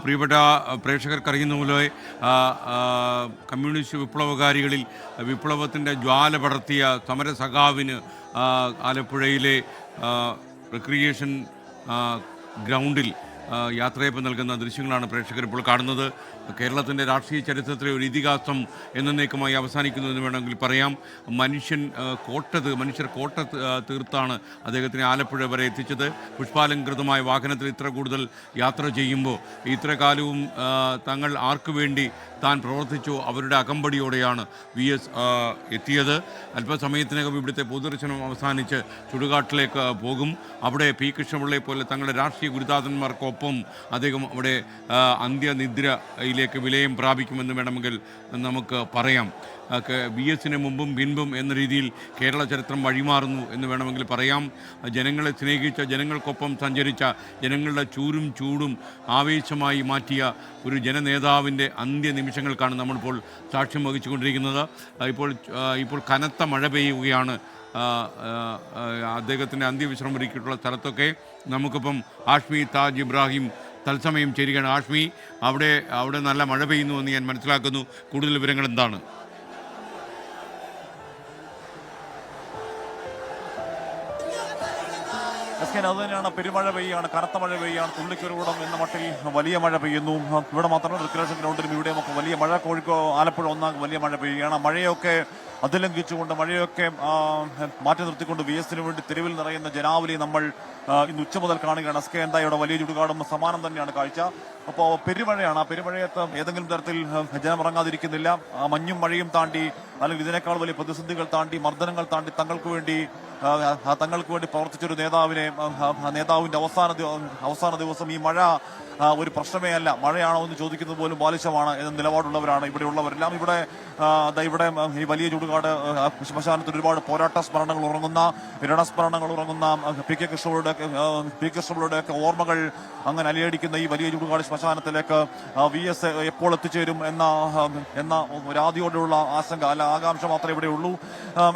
പ്രിയപ്പെട്ട പ്രേക്ഷകർക്കറിയുന്ന പോലെ കമ്മ്യൂണിസ്റ്റ് വിപ്ലവകാരികളിൽ വിപ്ലവത്തിൻ്റെ ജ്വാല പടർത്തിയ സമരസഖാവിന് ആലപ്പുഴയിലെ റിക്രിയേഷൻ ഗ്രൗണ്ടിൽ യാത്രയപ്പ് നൽകുന്ന ദൃശ്യങ്ങളാണ് പ്രേക്ഷകർ ഇപ്പോൾ കാണുന്നത്. കേരളത്തിൻ്റെ രാഷ്ട്രീയ ചരിത്രത്തിലെ ഒരു ഇതിഹാസം എന്നേക്കുമായി അവസാനിക്കുന്നു എന്ന് വേണമെങ്കിൽ പറയാം. മനുഷ്യർ കോട്ട തീർത്താണ് അദ്ദേഹത്തിനെ ആലപ്പുഴ വരെ എത്തിച്ചത്. പുഷ്പാലങ്കൃതമായ വാഹനത്തിൽ ഇത്ര കൂടുതൽ യാത്ര ചെയ്യുമ്പോൾ ഇത്ര കാലവും തങ്ങൾ ആർക്കു വേണ്ടി താൻ പ്രവർത്തിച്ചു അവരുടെ അകമ്പടിയോടെയാണ് VS എത്തിയത്. അല്പസമയത്തിനകം ഇവിടുത്തെ പൊതുദർശനം അവസാനിച്ച് ചുടുകാട്ടിലേക്ക് പോകും. അവിടെ പി കൃഷ്ണപിള്ളയെ പോലെ തങ്ങളുടെ രാഷ്ട്രീയ ഗുരുനാഥന്മാർക്കൊപ്പം അദ്ദേഹം അവിടെ അന്ത്യനിദ്രയിലേക്ക് വിലയം പ്രാപിക്കുമെന്ന് വേണമെങ്കിൽ നമുക്ക് പറയാം. VSന് മുമ്പും പിൻപും എന്ന രീതിയിൽ കേരള ചരിത്രം വഴിമാറുന്നു എന്ന് വേണമെങ്കിൽ പറയാം. ജനങ്ങളെ സ്നേഹിച്ച, ജനങ്ങൾക്കൊപ്പം സഞ്ചരിച്ച, ജനങ്ങളുടെ ചൂടും ആവേശമായി മാറ്റിയ ഒരു ജനനേതാവിൻ്റെ അന്ത്യനിമിഷങ്ങൾക്കാണ് നമ്മളിപ്പോൾ സാക്ഷ്യം വഹിച്ചുകൊണ്ടിരിക്കുന്നത്. ഇപ്പോൾ കനത്ത മഴ പെയ്യുകയാണ്. അദ്ദേഹത്തിൻ്റെ അന്ത്യവിശ്രമം ഒരുക്കിയിട്ടുള്ള സ്ഥലത്തൊക്കെ നമുക്കിപ്പം ഹാഷ്മി താജ് ഇബ്രാഹിം തത്സമയം ചേരുകയാണ്. ഹാഷ്മി, അവിടെ നല്ല മഴ പെയ്യുന്നു എന്ന് ഞാൻ മനസ്സിലാക്കുന്നു. കൂടുതൽ വിവരങ്ങൾ എന്താണ്? അത് തന്നെയാണ്, പെരുമഴ പെയ്യാണ്, കനത്ത മഴ പെയ്യാണ്, തുള്ളിക്കൊരുകൂടം എന്ന മട്ടിൽ വലിയ മഴ പെയ്യുന്നു. ഇവിടെ മാത്രമല്ല, റിക്രിയേഷൻ ഗ്രൗണ്ടിലും ഇവിടെയൊക്കെ വലിയ മഴ. ആലപ്പുഴ ഒന്നാം വലിയ മഴ പെയ്യുകയാണ്. മഴയൊക്കെ അതിലംഘിച്ചുകൊണ്ട്, മഴയൊക്കെ മാറ്റി നിർത്തിക്കൊണ്ട് VSന് വേണ്ടി തെരുവിൽ നിറയുന്ന ജനാവലി നമ്മൾ ഇന്ന് ഉച്ച മുതൽ കാണുകയാണ്. എന്താ ഇവിടെ വലിയ ചുടുകാടും സമാനം തന്നെയാണ് കാഴ്ച. അപ്പോൾ പെരുമഴയാണ്. ആ പെരുമഴയത്ത് ഏതെങ്കിലും തരത്തിൽ ജനം ഇറങ്ങാതിരിക്കുന്നില്ല. മഞ്ഞും മഴയും താണ്ടി, അല്ലെങ്കിൽ ഇതിനേക്കാൾ വലിയ പ്രതിസന്ധികൾ താണ്ടി, മർദ്ദനങ്ങൾ താണ്ടി തങ്ങൾക്ക് വേണ്ടി പ്രവർത്തിച്ചൊരു നേതാവിന്റെ അവസാന ദിവസം ഈ മഴ ഒരു പ്രശ്നമേ അല്ല, മഴയാണോ എന്ന് ചോദിക്കുന്നത് പോലും ബാലിശമാണ് എന്ന നിലപാടുള്ളവരാണ് ഇവിടെയുള്ളവരെല്ലാം. ഇവിടെ ഈ വലിയ ചുടുകാട് ശ്മശാനത്തിൽ ഒരുപാട് പോരാട്ട സ്മരണകൾ ഉറങ്ങുന്ന, രണസ്മരണകൾ ഉറങ്ങുന്ന, പി കൃഷ്ണപിള്ളയുടെ ഒക്കെ ഓർമ്മകൾ അങ്ങനെ അലയടിക്കുന്ന ഈ വലിയ ചുടുകാട് ശ്മശാനത്തിലേക്ക് VS എപ്പോൾ എത്തിച്ചേരും എന്ന ഒരു ആദ്യോടെയുള്ള ആശങ്ക, ആകാംക്ഷ മാത്രമേ ഇവിടെ ഉള്ളൂ.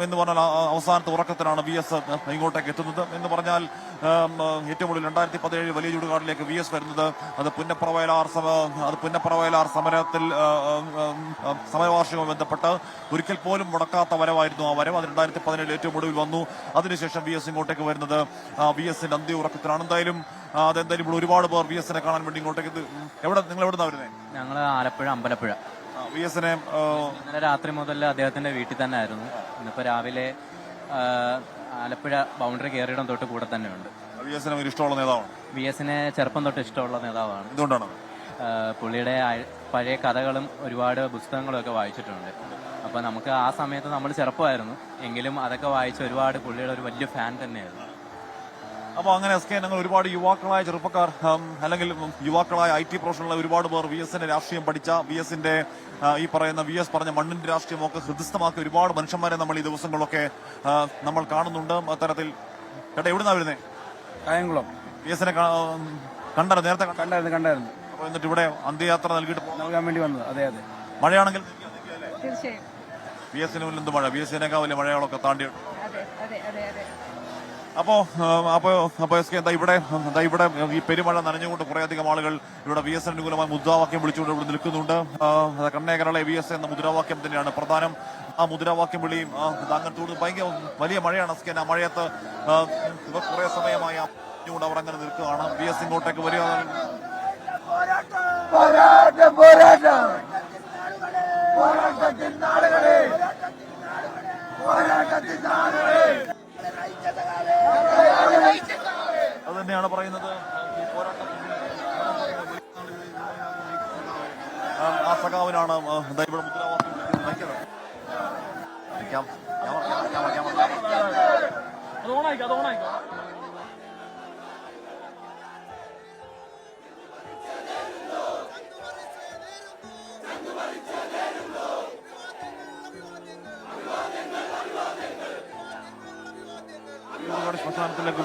എന്ന് പറഞ്ഞാൽ അവസാനത്തെ ഉറക്കത്തിലാണ് VS ഇങ്ങോട്ടേക്ക് എത്തുന്നത്. എന്ന് പറഞ്ഞാൽ ഏറ്റവും കൂടുതൽ 2017 വലിയ ചുടുകാടിലേക്ക് VS വരുന്നത് അത് പുന്നപ്രവയലാർ സമരത്തിൽ സമരവാർഷികവുമായി ബന്ധപ്പെട്ട് ഒരിക്കൽ പോലും മുടക്കാത്ത വരവായിരുന്നു ആ വരവ്. അത് 2017 ഏറ്റവും ഒടുവിൽ വന്നു. അതിനുശേഷം VS ഇങ്ങോട്ടേക്ക് വരുന്നത് VSന്റെ അന്ത്യ ഉറക്കത്തിലാണ്. എന്തായാലും ഇവിടെ ഒരുപാട് പേർ VSനെ കാണാൻ വേണ്ടി ഇങ്ങോട്ടേക്ക്. നിങ്ങൾ എവിടുന്നാ വരുന്നത്? ഞങ്ങൾ ആലപ്പുഴ അമ്പലപ്പുഴ. VSനെ ഇന്നലെ രാത്രി മുതൽ അദ്ദേഹത്തിന്റെ വീട്ടിൽ തന്നെ ആയിരുന്നു. ഇന്നിപ്പോ രാവിലെ ആലപ്പുഴ ബൗണ്ടറി കയറിയിടം തൊട്ട് കൂടെ തന്നെ ഉണ്ട്. VSനെ ഇഷ്ടമുള്ള നേതാവാണ്. VSനെ ചെറുപ്പം തൊട്ട് ഇഷ്ടമുള്ള നേതാവാണ്. എന്തുകൊണ്ടാണ്? പുള്ളിയുടെ പഴയ കഥകളും ഒരുപാട് പുസ്തകങ്ങളും ഒക്കെ വായിച്ചിട്ടുണ്ട്. അപ്പൊ നമുക്ക് ആ സമയത്ത് നമ്മൾ ചെറുപ്പമായിരുന്നു എങ്കിലും അതൊക്കെ വായിച്ച് ഒരുപാട് പുള്ളിയുടെ ഒരു വലിയ ഫാൻ തന്നെയായിരുന്നു. അപ്പൊ അങ്ങനെ ഞങ്ങൾ ഒരുപാട് യുവാക്കളായ ചെറുപ്പക്കാർ, അല്ലെങ്കിൽ യുവാക്കളായ IT പ്രൊഫഷണൽ ഒരുപാട് പേർ VSന്റെ രാഷ്ട്രീയം പഠിച്ച, VSന്റെ ഈ പറയുന്ന VS പറഞ്ഞ മണ്ണിന്റെ രാഷ്ട്രീയമൊക്കെ ഹൃദയസ്ഥമാക്കിയ ഒരുപാട് മനുഷ്യന്മാരെ നമ്മൾ ഈ ദിവസങ്ങളൊക്കെ നമ്മൾ കാണുന്നുണ്ട്. അത്തരത്തിൽ ചേട്ടാ എവിടുന്നാ വരുന്നേ? കായംകുളം. VSനെ കണ്ടായിരുന്നു? നേരത്തെ കണ്ടായിരുന്നു. അപ്പൊ എന്നിട്ട് ഇവിടെ അന്ത്യയാത്ര നൽകാൻ വേണ്ടി വന്നത്. അതെ. മഴയാണെങ്കിൽ തീർച്ചയായും VSന് മുന്നിൽ എന്ത് മഴ? VSനേക്കാൾ വലിയ മഴകളൊക്കെ താണ്ടി. അപ്പോ ഇവിടെ ഈ പെരുമഴ നനഞ്ഞുകൊണ്ട് കുറെ അധികം ആളുകൾ ഇവിടെ VS അനുകൂലമായ മുദ്രാവാക്യം വിളിച്ചുകൊണ്ട് ഇവിടെ നിൽക്കുന്നുണ്ട്. കണ്ണേ കേരള VS എന്ന മുദ്രാവാക്യം തന്നെയാണ് പ്രധാനം. ആ മുദ്രാവാക്യം വിളിയും അങ്ങനത്തോട് ഭയങ്കര വലിയ മഴയാണ്. ആ മഴയത്ത് ഇവർ കുറെ സമയമായി അവർ അങ്ങനെ നിൽക്കുകയാണ്. VS ഇങ്ങോട്ടേക്ക് വരിക. അത് തന്നെയാണ് പറയുന്നത്. ഈ ആ സഖാവിനാണ് ഇവിടെ മുദ്രാവാക്യം വിളിക്കുന്നത്. ശ്മശാനത്തിലേക്ക്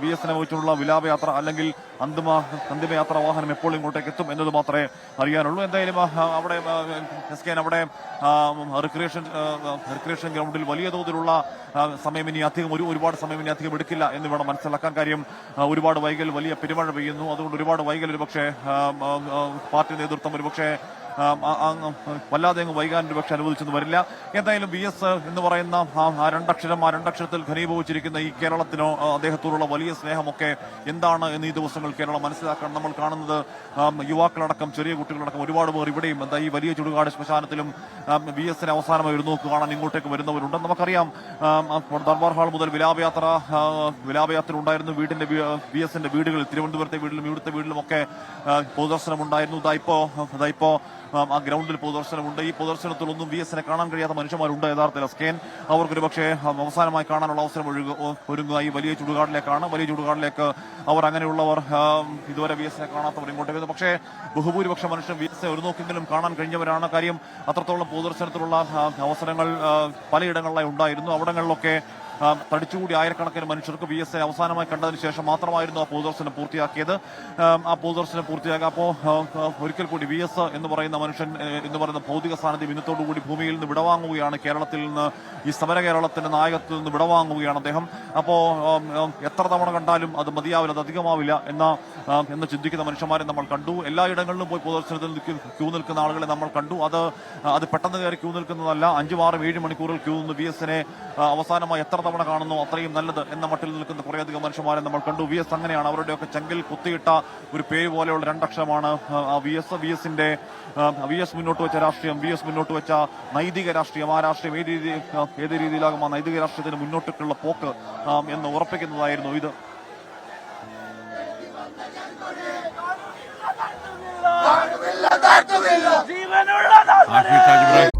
വി എസിനെ വെച്ചുള്ള വിലാപയാത്ര അല്ലെങ്കിൽ അന്തിമയാത്ര വാഹനം എപ്പോൾ ഇങ്ങോട്ടേക്ക് എത്തും എന്നത് മാത്രമേ അറിയാനുള്ളൂ. എന്തായാലും അവിടെ അവിടെ റിക്രിയേഷൻ ഗ്രൗണ്ടിൽ വലിയ തോതിലുള്ള സമയം ഇനി അധികം ഒരുപാട് സമയം ഇനി അധികം എടുക്കില്ല എന്ന് വേണം മനസ്സിലാക്കാൻ. കാര്യം ഒരുപാട് വൈകൽ, വലിയ പെരുമഴ പെയ്യുന്നു. അതുകൊണ്ട് ഒരുപാട് വൈകൽ ഒരുപക്ഷെ പാർട്ടി നേതൃത്വം ഒരുപക്ഷെ വല്ലാതെ അങ്ങ് വൈകാൻ ഒരുപക്ഷെ അനുവദിച്ചെന്ന് വരില്ല. എന്തായാലും വി എസ് എന്ന് പറയുന്ന ആ രണ്ടക്ഷരത്തിൽ ഘനീഭവിച്ചിരിക്കുന്ന ഈ കേരളത്തിനോ അദ്ദേഹത്തോടുള്ള വലിയ സ്നേഹമൊക്കെ എന്താണ് എന്ന് ഈ ദിവസങ്ങൾ കേരളം മനസ്സിലാക്കാൻ നമ്മൾ കാണുന്നത് യുവാക്കളടക്കം ചെറിയ കുട്ടികളടക്കം ഒരുപാട് പേർ ഇവിടെയും എന്താ ഈ വലിയ ചുടുകാട് ശ്മശാനത്തിലും വി എസിനെ അവസാനമായി ഒരു നോക്ക് കാണാൻ ഇങ്ങോട്ടേക്ക് വരുന്നവരുണ്ട്. നമുക്കറിയാം ദർബാർ ഹാൾ മുതൽ വിലാപയാത്ര ഉണ്ടായിരുന്നു. വീടിന്റെ വി എസിന്റെ വീടുകളിൽ, തിരുവനന്തപുരത്തെ വീട്ടിലും ഇവിടുത്തെ വീട്ടിലുമൊക്കെ പൊതുദർശനം ഉണ്ടായിരുന്നു. ഇതായിപ്പോ ആ ഗ്രൗണ്ടിൽ പൊതുദർശനമുണ്ട്. ഈ പൊതുദർശനത്തിലൊന്നും വി എസിനെ കാണാൻ കഴിയാത്ത മനുഷ്യന്മാരുണ്ട് യഥാർത്ഥത്തിൽ. സ്കേൻ അവർക്കൊരു പക്ഷേ അവസാനമായി കാണാനുള്ള അവസരം ഒരുങ്ങുക ഈ വലിയ ചുടുകാടിലേക്കാണ്. വലിയ ചുടുകാടിലേക്ക് അവർ അങ്ങനെയുള്ളവർ ഇതുവരെ വി എസിനെ കാണാത്തവർ ഇങ്ങോട്ട് വരുന്നു. പക്ഷേ ബഹുഭൂരിപക്ഷം മനുഷ്യർ വി എസിനെ ഒരു നോക്കെങ്കിലും കാണാൻ കഴിഞ്ഞവരാണ്. കാര്യം അത്രത്തോളം പൊതുദർശനത്തിലുള്ള അവസരങ്ങൾ പലയിടങ്ങളിലായി ഉണ്ടായിരുന്നു. അവിടങ്ങളിലൊക്കെ തടിച്ചുകൂടി ആയിരക്കണക്കിന് മനുഷ്യർക്ക് വി എസ് അവസാനമായി കണ്ടതിന് ശേഷം മാത്രമായിരുന്നു ആ പൊതുദർശനം പൂർത്തിയാക്കിയത്. ആ പൊതുദർശനം പൂർത്തിയാക്കിയപ്പോൾ ഒരിക്കൽ കൂടി വി എസ് എന്ന് പറയുന്ന മനുഷ്യൻ എന്ന് പറയുന്ന ഭൗതിക സാന്നിധ്യം ഇന്നത്തോടുകൂടി ഭൂമിയിൽ നിന്ന് വിടവാങ്ങുകയാണ്. കേരളത്തിൽ നിന്ന്, ഈ സമര കേരളത്തിന്റെ നായകത്തിൽ നിന്ന് വിടവാങ്ങുകയാണ് അദ്ദേഹം. അപ്പോൾ എത്ര തവണ കണ്ടാലും അത് മതിയാവില്ല, അത് അധികമാവില്ല എന്ന് ചിന്തിക്കുന്ന മനുഷ്യന്മാരെ നമ്മൾ കണ്ടു. എല്ലായിടങ്ങളിലും പോയി പൊതുദർശനത്തിൽ ക്യൂ നിൽക്കുന്ന ആളുകളെ നമ്മൾ കണ്ടു. അത് പെട്ടെന്ന് കയറി ക്യൂ നിൽക്കുന്നതല്ല. 5, 6, 7 മണിക്കൂറിൽ ക്യൂ നിന്ന് വി എസിനെ അവസാനമായി എത്ര തവണ കാണുന്നു അത്രയും നല്ലത് എന്ന മട്ടിൽ നിൽക്കുന്ന കുറേയധികം മനുഷ്യന്മാരെ നമ്മൾ കണ്ടു. വി എസ് അങ്ങനെയാണ്. അവരുടെയൊക്കെ ചെങ്കിൽ കുത്തിയിട്ട ഒരു പേര് പോലെയുള്ള രണ്ടക്ഷരമാണ് വി എസ്. വി എസ് മുന്നോട്ട് വെച്ച രാഷ്ട്രീയം, വി എസ് മുന്നോട്ട് വെച്ച നൈതിക രാഷ്ട്രീയം, ആ രാഷ്ട്രീയം ഏത് രീതിയിലാകും ആ നൈതിക രാഷ്ട്രീയത്തിന് മുന്നോട്ടുള്ള പോക്ക് എന്ന് ഉറപ്പിക്കുന്നതായിരുന്നു ഇത്. ആഷിഖ് ഷാജി ഇബ്രാഹിം